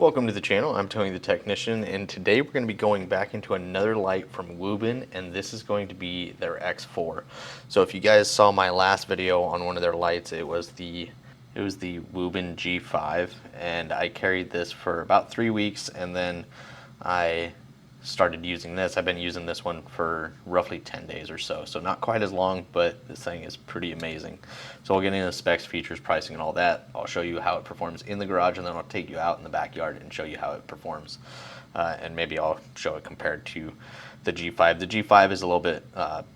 Welcome to the channel. I'm Tony the Technician, and today we're going to be going back into another light from Wuben, and this is going to be their X4. So if you guys saw my last video on one of their lights, it was the Wuben G5, and I carried this for about 3 weeks, and then I started using this. I've been using this one for roughly 10 days or so, so not quite as long, but this thing is pretty amazing. So we'll get into specs, features, pricing, and all that. I'll show you how it performs in the garage, and then I'll take you out in the backyard and show you how it performs. And maybe I'll show it compared to the G5. The G5 is a little bit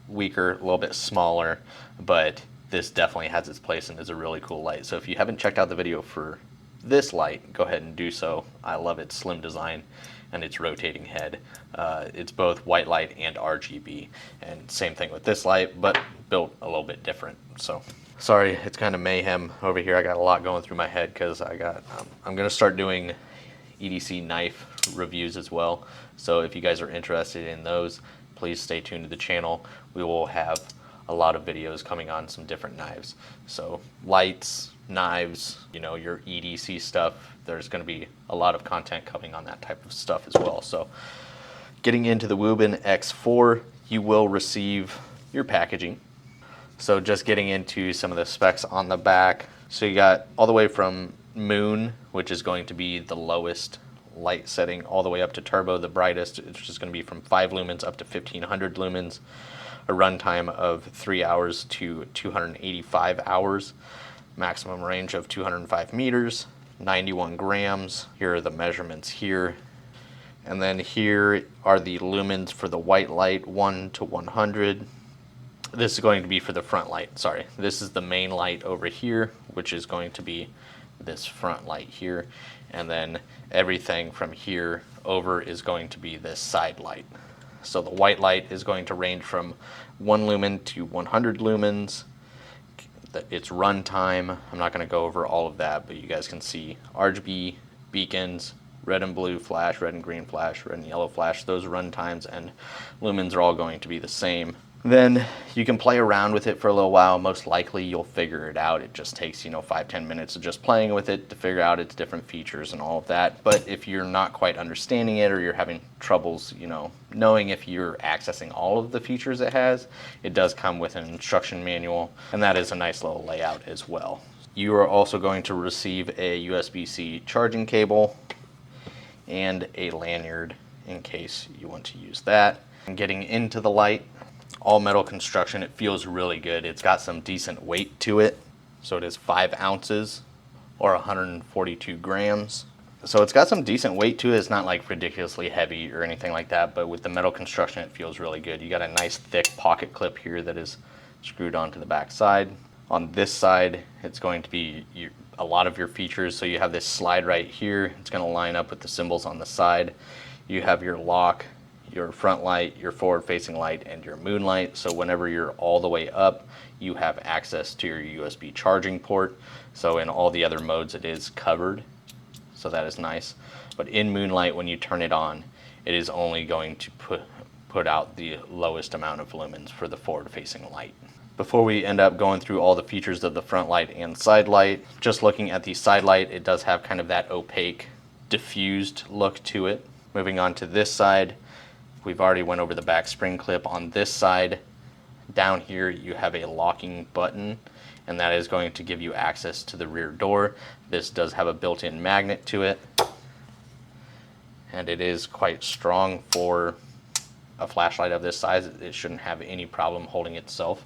weaker, a little bit smaller, but this definitely has its place and is a really cool light. So if you haven't checked out the video for this light, go ahead and do so. I love its slim design and its rotating head. It's both white light and RGB, and same thing with this light, but built a little bit different. So sorry, it's kind of mayhem over here. I got a lot going through my head because I'm gonna start doing EDC knife reviews as well. So if you guys are interested in those, please stay tuned to the channel. We will have a lot of videos coming on some different knives. So lights, knives, you know, your EDC stuff, there's going to be a lot of content coming on that type of stuff as well. So getting into the Wuben X4, you will receive your packaging. So just getting into some of the specs on the back. So you got all the way from Moon, which is going to be the lowest light setting, all the way up to Turbo, the brightest, which is going to be from 5 lumens up to 1500 lumens. A runtime of 3 hours to 285 hours, maximum range of 205 meters, 91 grams. Here are the measurements here. And then here are the lumens for the white light, 1 to 100. This is going to be for the front light, sorry. This is the main light over here, which is going to be this front light here. And then everything from here over is going to be this side light. So the white light is going to range from 1 lumen to 100 lumens. Its run time, I'm not going to go over all of that, but you guys can see RGB beacons, red and blue flash, red and green flash, red and yellow flash. Those run times and lumens are all going to be the same. Then you can play around with it for a little while. Most likely you'll figure it out. It just takes, 5-10 minutes of just playing with it to figure out its different features and all of that. But if you're not quite understanding it, or you're having troubles, knowing if you're accessing all of the features it has, it does come with an instruction manual, and that is a nice little layout as well. You are also going to receive a USB-C charging cable and a lanyard in case you want to use that. And getting into the light, all metal construction, it feels really good. It's got some decent weight to it. So it is 5 ounces or 142 grams. So it's got some decent weight to it. It's not like ridiculously heavy or anything like that, but with the metal construction, it feels really good. You got a nice thick pocket clip here that is screwed onto the back side. On this side, it's going to be a lot of your features. So you have this slide right here. It's going to line up with the symbols on the side. You have your lock, your front light, your forward facing light, and your moon light. So whenever you're all the way up, you have access to your USB charging port. So in all the other modes it is covered, so that is nice. But in moonlight, when you turn it on, it is only going to put out the lowest amount of lumens for the forward facing light. Before we end up going through all the features of the front light and side light, just looking at the side light, it does have kind of that opaque, diffused look to it. Moving on to this side, we've already went over the back spring clip. On this side, down here, you have a locking button, and that is going to give you access to the rear door. This does have a built-in magnet to it, and it is quite strong for a flashlight of this size. It shouldn't have any problem holding itself.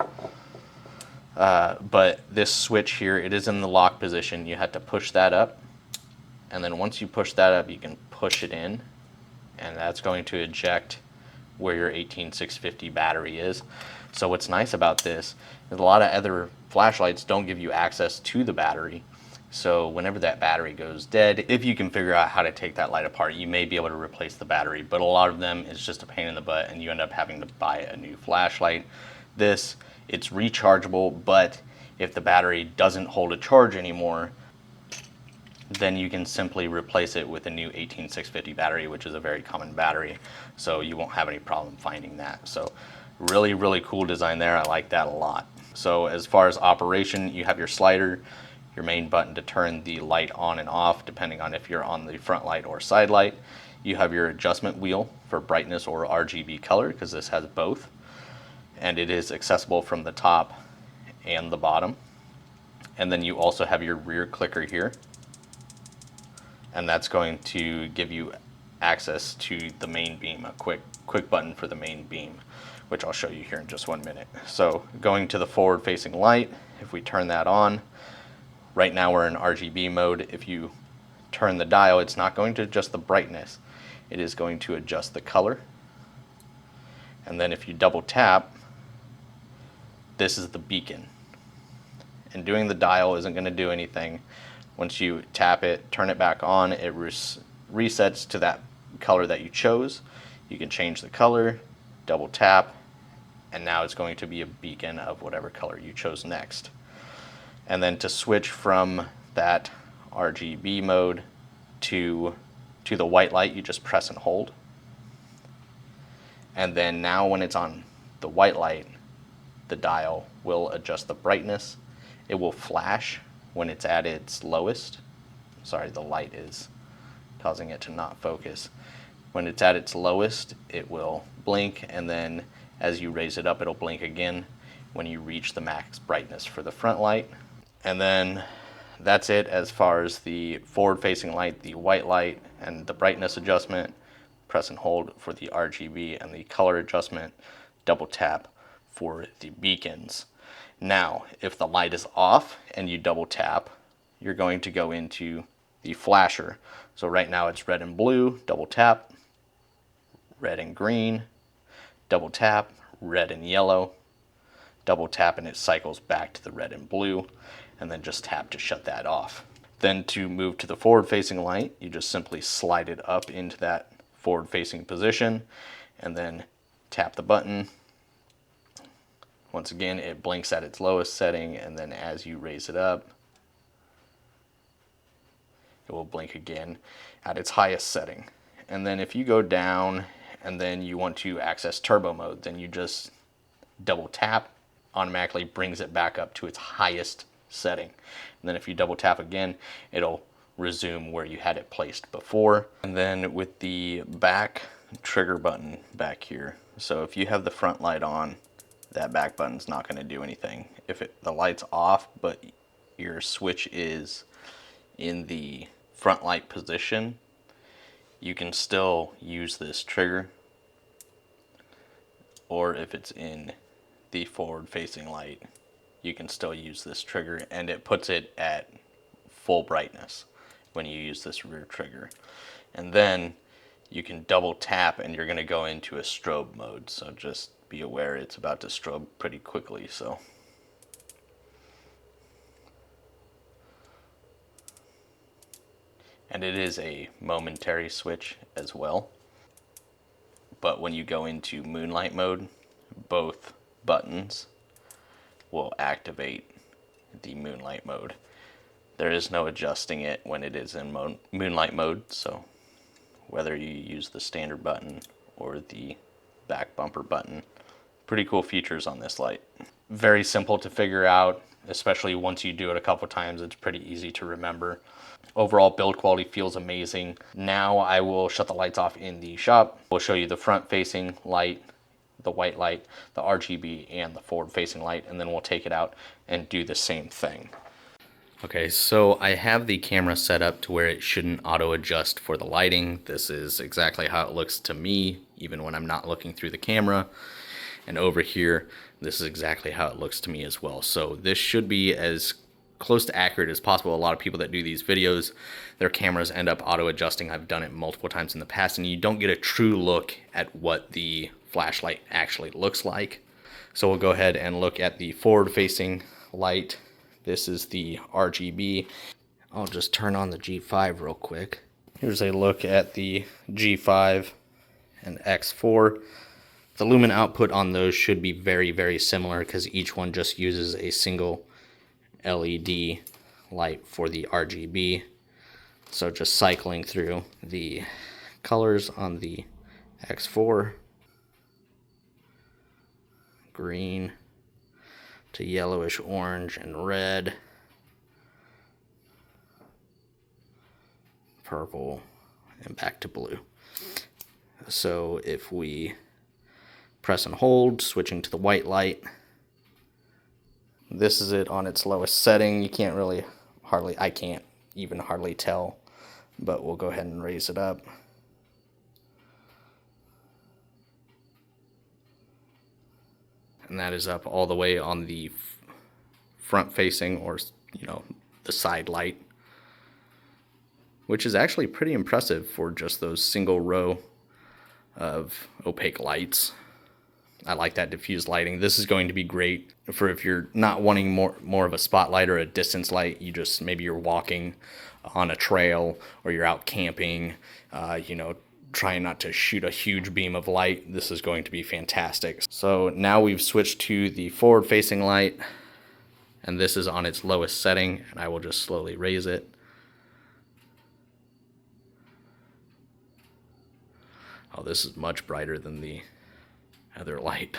But this switch here, it is in the lock position. You have to push that up, and then once you push that up, you can push it in, and that's going to eject where your 18650 battery is. So what's nice about this is a lot of other flashlights don't give you access to the battery. So whenever that battery goes dead, if you can figure out how to take that light apart, you may be able to replace the battery, but a lot of them is just a pain in the butt and you end up having to buy a new flashlight. This, it's rechargeable, but if the battery doesn't hold a charge anymore, then you can simply replace it with a new 18650 battery, which is a very common battery, so you won't have any problem finding that. So really, really cool design there. I like that a lot. So as far as operation, you have your slider, your main button to turn the light on and off, depending on if you're on the front light or side light. You have your adjustment wheel for brightness or RGB color, because this has both. And it is accessible from the top and the bottom. And then you also have your rear clicker here. And that's going to give you access to the main beam, a quick button for the main beam, which I'll show you here in just 1 minute. So going to the forward facing light, if we turn that on, right now we're in RGB mode. If you turn the dial, it's not going to adjust the brightness, it is going to adjust the color. And then if you double tap, this is the beacon. And doing the dial isn't going to do anything. Once you tap it, turn it back on, it resets to that color that you chose. You can change the color, double tap, and now it's going to be a beacon of whatever color you chose next. And then to switch from that RGB mode to the white light, you just press and hold. And then now when it's on the white light, the dial will adjust the brightness. It will flash when it's at its lowest. Sorry, the light is causing it to not focus. When it's at its lowest, it will blink, and then as you raise it up, it'll blink again when you reach the max brightness for the front light. And then that's it as far as the forward-facing light, the white light, and the brightness adjustment. Press and hold for the RGB and the color adjustment. Double tap for the beacons. Now, if the light is off and you double tap, you're going to go into the flasher. So right now it's red and blue, double tap, red and green, double tap, red and yellow, double tap, and it cycles back to the red and blue, and then just tap to shut that off. Then to move to the forward-facing light, you just simply slide it up into that forward-facing position, and then tap the button. Once again, it blinks at its lowest setting, and then as you raise it up, it will blink again at its highest setting. And then if you go down and then you want to access turbo mode, then you just double tap, automatically brings it back up to its highest setting. And then if you double tap again, it'll resume where you had it placed before. And then with the back trigger button back here, so if you have the front light on, that back button's not going to do anything. If the light's off but your switch is in the front light position, you can still use this trigger. Or if it's in the forward facing light, you can still use this trigger, and it puts it at full brightness when you use this rear trigger. And then you can double tap and you're going to go into a strobe mode, so just be aware it's about to strobe pretty quickly. So and it is a momentary switch as well, but when you go into moonlight mode, both buttons will activate the moonlight mode. There is no adjusting it when it is in moonlight mode, so whether you use the standard button or the back bumper button, pretty cool features on this light. Very simple to figure out, especially once you do it a couple times. It's pretty easy to remember. Overall build quality feels amazing. Now I will shut the lights off in the shop. We'll show you the front facing light, the white light, the RGB, and the forward facing light, and then we'll take it out and do the same thing. Okay, so I have the camera set up to where it shouldn't auto adjust for the lighting. This is exactly how it looks to me, even when I'm not looking through the camera. And over here, this is exactly how it looks to me as well. So this should be as close to accurate as possible. A lot of people that do these videos, their cameras end up auto adjusting. I've done it multiple times in the past, and you don't get a true look at what the flashlight actually looks like. So we'll go ahead and look at the forward facing light. This is the RGB. I'll just turn on the G5 real quick. Here's a look at the G5 and X4. The lumen output on those should be very, very similar because each one just uses a single LED light for the RGB. So just cycling through the colors on the X4. Green to yellowish orange and red. purple, and back to blue. So if we press and hold, switching to the white light, this is it on its lowest setting. You can't really I can't even hardly tell, but we'll go ahead and raise it up. And that is up all the way on the front facing, or the side light, which is actually pretty impressive for just those single row of opaque lights. I like that diffused lighting. This is going to be great for if you're not wanting more of a spotlight or a distance light. Maybe you're walking on a trail, or you're out camping, trying not to shoot a huge beam of light. This is going to be fantastic. So now we've switched to the forward facing light, and this is on its lowest setting, and I will just slowly raise it. Oh, this is much brighter than the other light.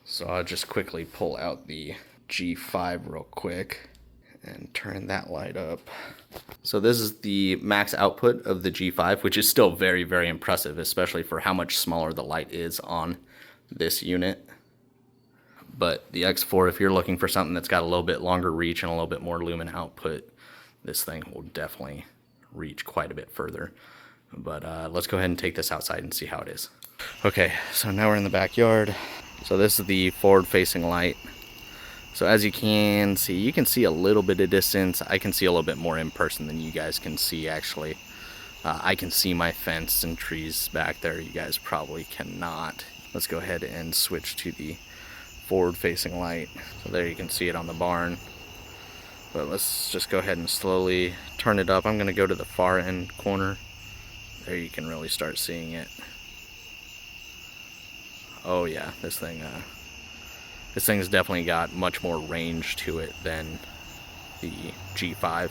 So I'll just quickly pull out the G5 real quick and turn that light up. So this is the max output of the G5, which is still very, very impressive, especially for how much smaller the light is on this unit. But the X4, if you're looking for something that's got a little bit longer reach and a little bit more lumen output, this thing will definitely reach quite a bit further. But let's go ahead and take this outside and see how it is. Okay, so now we're in the backyard. So this is the forward facing light. So as you can see a little bit of distance. I can see a little bit more in person than you guys can see, actually. I can see my fence and trees back there. You guys probably cannot. Let's go ahead and switch to the forward facing light. So there you can see it on the barn. But let's just go ahead and slowly turn it up. I'm going to go to the far end corner. There you can really start seeing it. Oh yeah, this thing's definitely got much more range to it than the G5.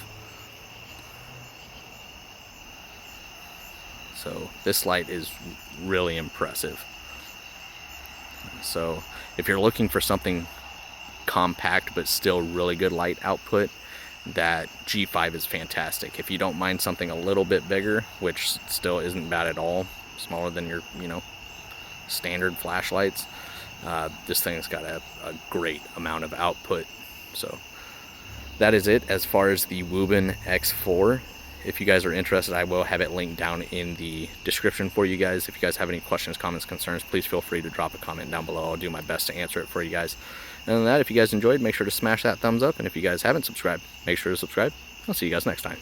So this light is really impressive. So if you're looking for something compact but still really good light output, that G5 is fantastic. If you don't mind something a little bit bigger, which still isn't bad at all, smaller than your standard flashlights, this thing's got a great amount of output. So that is it as far as the Wuben X4. If you guys are interested, I will have it linked down in the description for you guys. If you guys have any questions, comments, concerns, please feel free to drop a comment down below. I'll do my best to answer it for you guys. And other than that, if you guys enjoyed, make sure to smash that thumbs up. And if you guys haven't subscribed, make sure to subscribe. I'll see you guys next time.